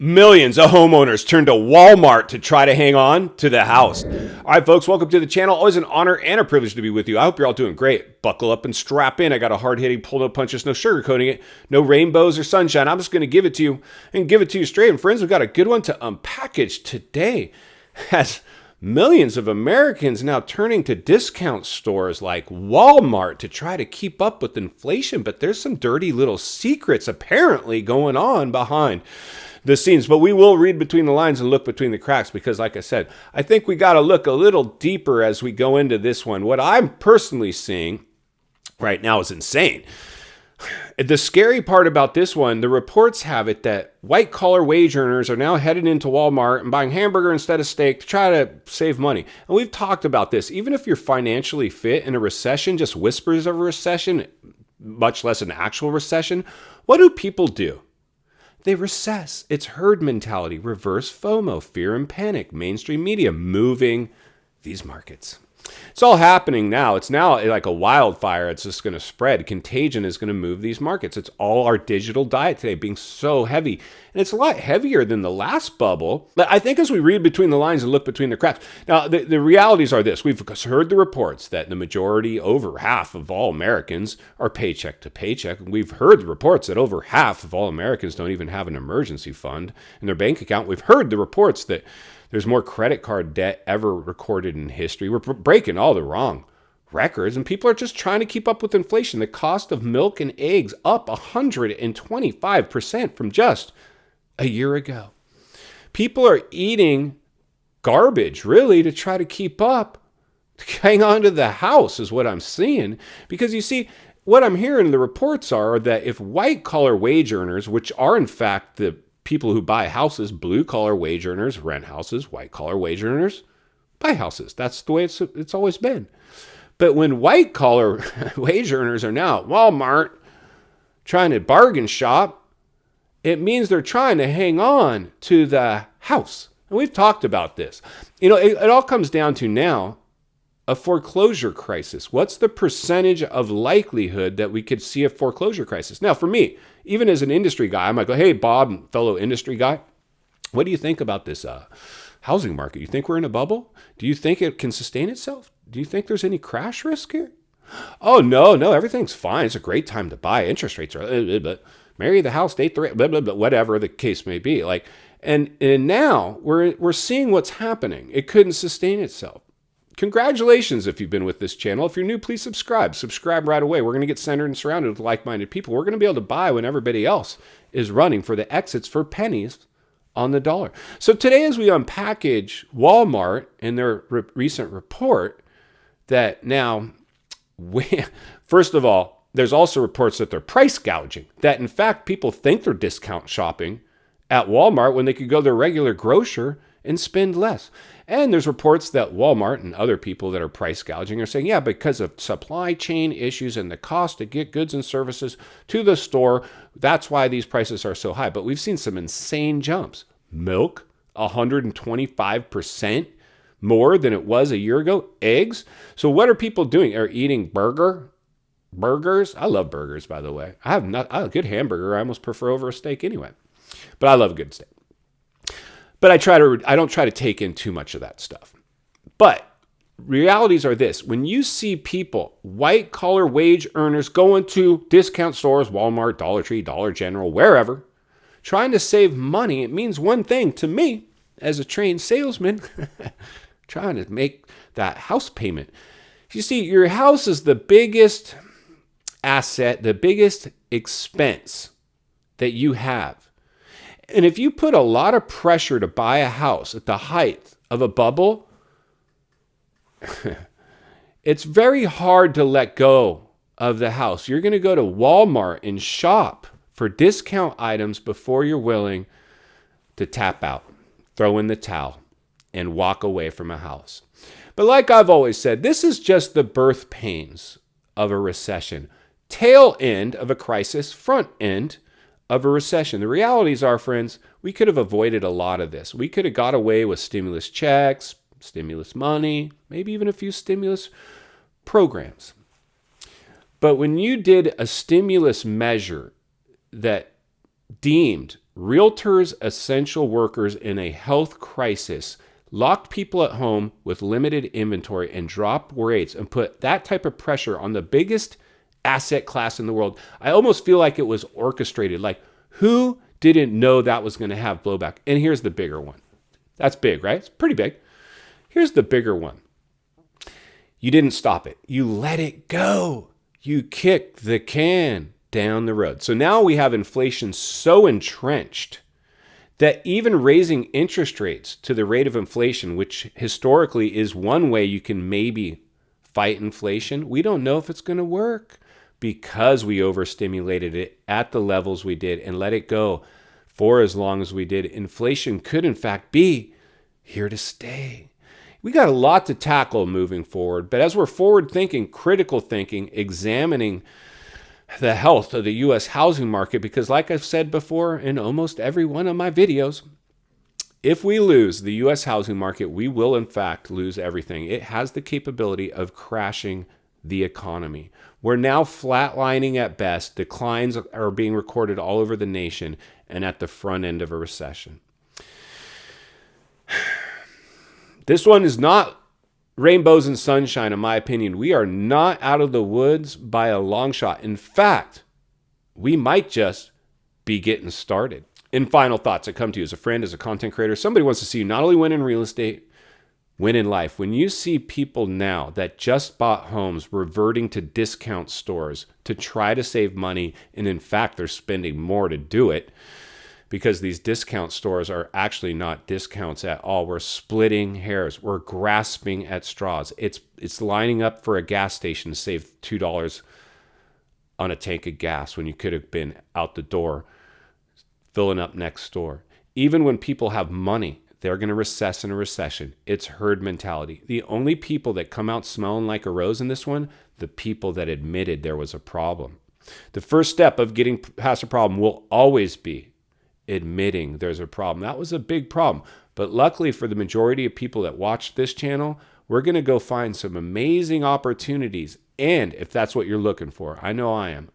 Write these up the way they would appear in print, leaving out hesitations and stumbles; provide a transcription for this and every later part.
Millions of homeowners turn to Walmart to try to hang on to the house. All right, folks, welcome to the channel. Always an honor and a privilege to be with you. I hope you're all doing great. Buckle up and strap in. I got a hard-hitting pull-no punches, no sugarcoating it, no rainbows or sunshine. I'm just going to give it to you and give it to you straight. And friends, we've got a good one to unpackage today. As millions of Americans now turning to discount stores like Walmart to try to keep up with inflation, but there's some dirty little secrets apparently going on behind the scenes. But we will read between the lines and look between the cracks because, like I said, I think we got to look a little deeper as we go into this one. What I'm personally seeing right now is insane. The scary part about this one, the reports have it that white-collar wage earners are now headed into Walmart and buying hamburger instead of steak to try to save money. And we've talked about this. Even if you're financially fit in a recession, just whispers of a recession, much less an actual recession, what do people do? They recess. It's herd mentality, reverse FOMO, fear and panic, mainstream media moving these markets. It's all happening now. It's now like a wildfire. It's just going to spread. Contagion is going to move these markets. It's all our digital diet today being so heavy. And it's a lot heavier than the last bubble. But I think as we read between the lines and look between the cracks, now the realities are this. We've heard the reports that the majority, over half of all Americans are paycheck to paycheck. We've heard the reports that over half of all Americans don't even have an emergency fund in their bank account. We've heard the reports that there's more credit card debt ever recorded in history. We're breaking all the wrong records, and people are just trying to keep up with inflation. The cost of milk and eggs up 125% from just a year ago. People are eating garbage, really, to try to keep up, to hang on to the house is what I'm seeing. Because you see, what I'm hearing the reports are that if white-collar wage earners, which are in fact the people who buy houses, blue-collar wage earners rent houses, white-collar wage earners buy houses. That's the way it's always been. But when white-collar wage earners are now at Walmart trying to bargain shop, it means they're trying to hang on to the house. And we've talked about this. You know, it all comes down to now a foreclosure crisis. What's the percentage of likelihood that we could see a foreclosure crisis? Now, for me, even as an industry guy, I might go, hey, Bob, fellow industry guy, what do you think about this housing market? You think we're in a bubble? Do you think it can sustain itself? Do you think there's any crash risk here? Oh, no, everything's fine. It's a great time to buy. Interest rates are, but marry the house, date the rate, blah, blah, blah, whatever the case may be. Like, and now we're seeing what's happening. It couldn't sustain itself. Congratulations if you've been with this channel. If you're new, please subscribe. Subscribe right away. We're going to get centered and surrounded with like-minded people. We're going to be able to buy when everybody else is running for the exits for pennies on the dollar. So today, as we unpackage Walmart and their recent report, that now, first of all, there's also reports that they're price gouging. That in fact, people think they're discount shopping at Walmart when they could go to their regular grocer and spend less. And there's reports that Walmart and other people that are price gouging are saying, yeah, because of supply chain issues and the cost to get goods and services to the store, that's why these prices are so high. But we've seen some insane jumps. Milk, 125% more than it was a year ago. Eggs. So what are people doing? Are eating burgers? I love burgers, by the way. I have a good hamburger. I almost prefer over a steak anyway. But I love a good steak. But I don't try to take in too much of that stuff. But realities are this. When you see people, white-collar wage earners, going to discount stores, Walmart, Dollar Tree, Dollar General, wherever, trying to save money, it means one thing to me as a trained salesman, trying to make that house payment. You see, your house is the biggest asset, the biggest expense that you have. And if you put a lot of pressure to buy a house at the height of a bubble, it's very hard to let go of the house. You're going to go to Walmart and shop for discount items before you're willing to tap out, throw in the towel, and walk away from a house. But like I've always said, this is just the birth pains of a recession. Tail end of a crisis, front end of a recession. The realities are, friends, we could have avoided a lot of this. We could have got away with stimulus checks, stimulus money, maybe even a few stimulus programs. But when you did a stimulus measure that deemed realtors, essential workers in a health crisis, locked people at home with limited inventory and dropped rates and put that type of pressure on the biggest asset class in the world. I almost feel like it was orchestrated. Like, who didn't know that was going to have blowback? And here's the bigger one. That's big, right? It's pretty big. Here's the bigger one. You didn't stop it. You let it go. You kicked the can down the road. So now we have inflation so entrenched that even raising interest rates to the rate of inflation, which historically is one way you can maybe fight inflation, we don't know if it's going to work because we overstimulated it at the levels we did and let it go for as long as we did. Inflation could, in fact, be here to stay. We got a lot to tackle moving forward, but as we're forward thinking, critical thinking, examining the health of the U.S. housing market, because like I've said before in almost every one of my videos, if we lose the U.S. housing market, we will in fact lose everything. It has the capability of crashing the economy. We're now flatlining at best. Declines are being recorded all over the nation and at the front end of a recession. This one is not rainbows and sunshine, in my opinion. We are not out of the woods by a long shot. In fact, we might just be getting started. In final thoughts, I come to you as a friend, as a content creator. Somebody wants to see you not only win in real estate, win in life. When you see people now that just bought homes reverting to discount stores to try to save money, and in fact, they're spending more to do it, because these discount stores are actually not discounts at all. We're splitting hairs. We're grasping at straws. It's lining up for a gas station to save $2 on a tank of gas when you could have been out the door filling up next door. Even when people have money, they're going to recess in a recession. It's herd mentality. The only people that come out smelling like a rose in this one, the people that admitted there was a problem. The first step of getting past a problem will always be admitting there's a problem. That was a big problem. But luckily for the majority of people that watch this channel, we're going to go find some amazing opportunities. And if that's what you're looking for, I know I am.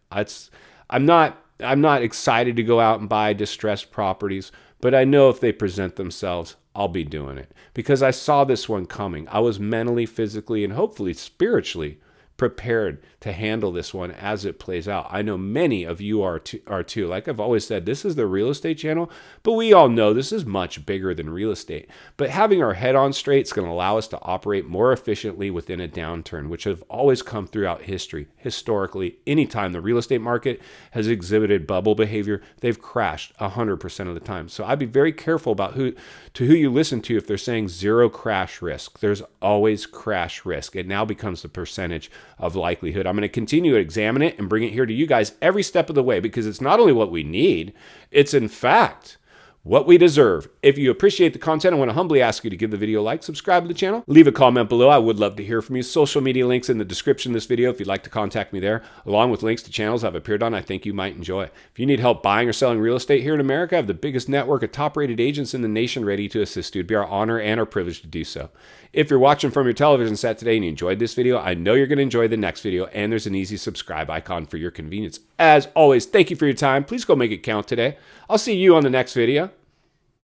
I'm not excited to go out and buy distressed properties, but I know if they present themselves, I'll be doing it because I saw this one coming. I was mentally, physically, and hopefully spiritually prepared to handle this one as it plays out. I know many of you are too. Like I've always said, this is the real estate channel, but we all know this is much bigger than real estate. But having our head on straight is going to allow us to operate more efficiently within a downturn, which have always come throughout history. Historically, anytime the real estate market has exhibited bubble behavior, they've crashed 100% of the time. So I'd be very careful about who you listen to if they're saying zero crash risk. There's always crash risk. It now becomes the percentage of likelihood. I'm going to continue to examine it and bring it here to you guys every step of the way because it's not only what we need, it's in fact what we deserve. If you appreciate the content, I want to humbly ask you to give the video a like, subscribe to the channel, leave a comment below. I would love to hear from you. Social media links in the description of this video if you'd like to contact me there, along with links to channels I've appeared on I think you might enjoy. If you need help buying or selling real estate here in America, I have the biggest network of top-rated agents in the nation ready to assist you. It'd be our honor and our privilege to do so. If you're watching from your television set today and you enjoyed this video, I know you're going to enjoy the next video, and there's an easy subscribe icon for your convenience. As always, thank you for your time. Please go make it count today. I'll see you on the next video.